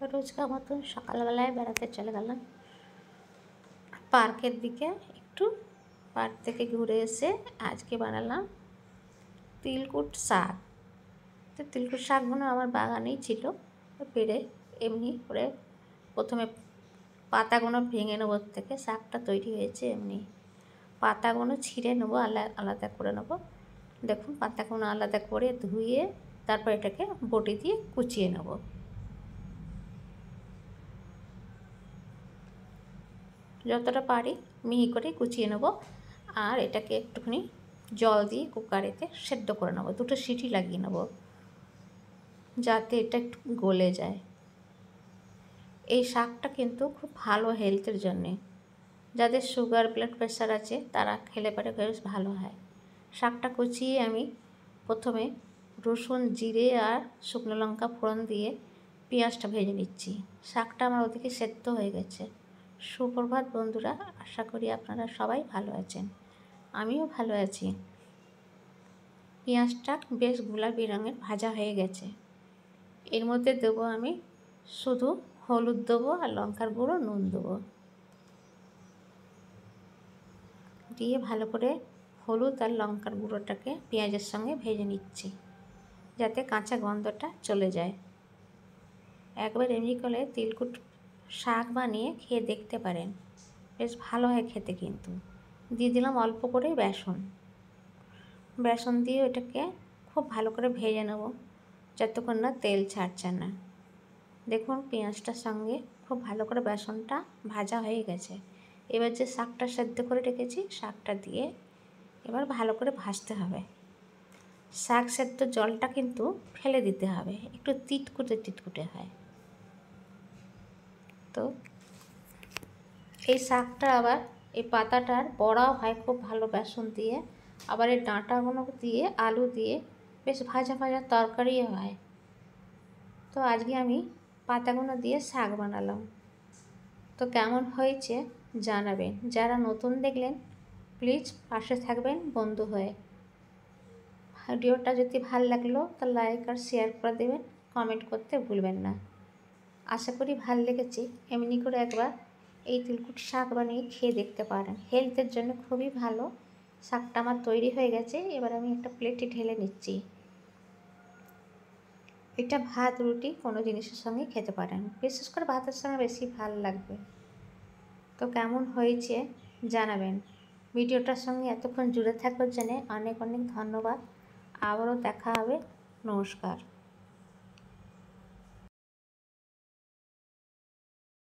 রোজকার মতন সকালবেলায় বেড়াতে চলে গেলাম পার্কের দিকে। একটু পার্ক থেকে ঘুরে এসে আজকে বানালাম তিলকুট শাক। তো তিলকুট শাকগুলো আমার বাগানেই ছিল, পেড়ে এমনি করে প্রথমে পাতাগুলো ভেঙে নেবো। থেকে শাকটা তৈরি হয়েছে এমনি। পাতাগুলো ছিঁড়ে নেবো, আলাদা করে নেবো। দেখুন পাতাগুলো আলাদা করে ধুয়ে তারপর এটাকে বটি দিয়ে কুচিয়ে নেব। যতটা পারি মিহি করে কুচিয়ে নেব। আর এটাকে একটুখানি জল দিয়ে কুকারেতে সেদ্ধ করে নেব, 2টো সিটি লাগিয়ে নেব যাতে এটা একটু গলে যায়। এই শাকটা কিন্তু খুব ভালো হেলথের জন্যে। যাদের সুগার ব্লাড প্রেশার আছে তারা খেলে পরে বেশ ভালো হয়। শাকটা কুচিয়ে আমি প্রথমে রসুন, জিরে আর শুকনো লঙ্কা ফোড়ন দিয়ে পেঁয়াজটা ভেজে নিচ্ছি। শাকটা আমার ওদিকে সেদ্ধ হয়ে গেছে। সুপ্রভাত বন্ধুরা, আশা করি আপনারা সবাই ভালো আছেন, আমিও ভালো আছি। পেঁয়াজটা বেশ গোলাপি রঙের ভাজা হয়ে গেছে। এর মধ্যে দেবো আমি শুধু হলুদ দেবো আর লঙ্কার গুঁড়ো, নুন দেবো। দিয়ে ভালো করে হলুদ আর লঙ্কার গুঁড়োটাকে পেঁয়াজের সঙ্গে ভেজে নিচ্ছি যাতে কাঁচা গন্ধটা চলে যায়। একবার এমনি করে তিলকুট শাক বানিয়ে খেয়ে দেখতে পারেন, বেশ ভালো হয় খেতে। কিন্তু দিয়ে দিলাম অল্প করে বেসন দিয়ে ওটাকে খুব ভালো করে ভেজে নেব যতক্ষণ না তেল ছাড়ছে না। দেখুন পেঁয়াজটার সঙ্গে খুব ভালো করে বেসনটা ভাজা হয়ে গেছে। এবার যে শাকটা সেদ্ধ করে রেখেছি শাকটা দিয়ে এবার ভালো করে ভাজতে হবে। শাক সেদ্ধ জলটা কিন্তু ফেলে দিতে হবে, একটু তিতকুটে হয়। তো এই শাকটা আবার এই পাতাটার বড়াও হয় খুব ভালো বেসন দিয়ে, আবার এই ডাঁটাগুলো দিয়ে আলু দিয়ে বেশ ভাজা তরকারিও হয়। তো আজকে আমি পাতাগুলো দিয়ে শাক বানালাম। তো কেমন হয়েছে জানাবেন। যারা নতুন দেখলেন প্লিজ পাশে থাকবেন বন্ধু হয়ে। ভিডিওটা যদি ভালো লাগলো তো লাইক আর শেয়ার করে দেবেন, কমেন্ট করতে ভুলবেন না। আশা করি ভালো লেগেছে। এমনি করে একবার এই তিলকুট শাক বানিয়ে খেয়ে দেখতে পারেন, হেলথের জন্য খুবই ভালো। শাকটা আমার তৈরি হয়ে গেছে, এবার আমি একটা প্লেটে ঢেলে নিচ্ছি। এটা ভাত রুটি কোনো জিনিসের সঙ্গে খেতে পারেন, বিশেষ করে ভাতের সঙ্গে বেশি ভালো লাগবে। তো কেমন হয়েছে জানাবেন। ভিডিওটার সঙ্গে এতক্ষণ জুড়ে থাকার জন্য অনেক ধন্যবাদ। আবারও দেখা হবে। নমস্কার।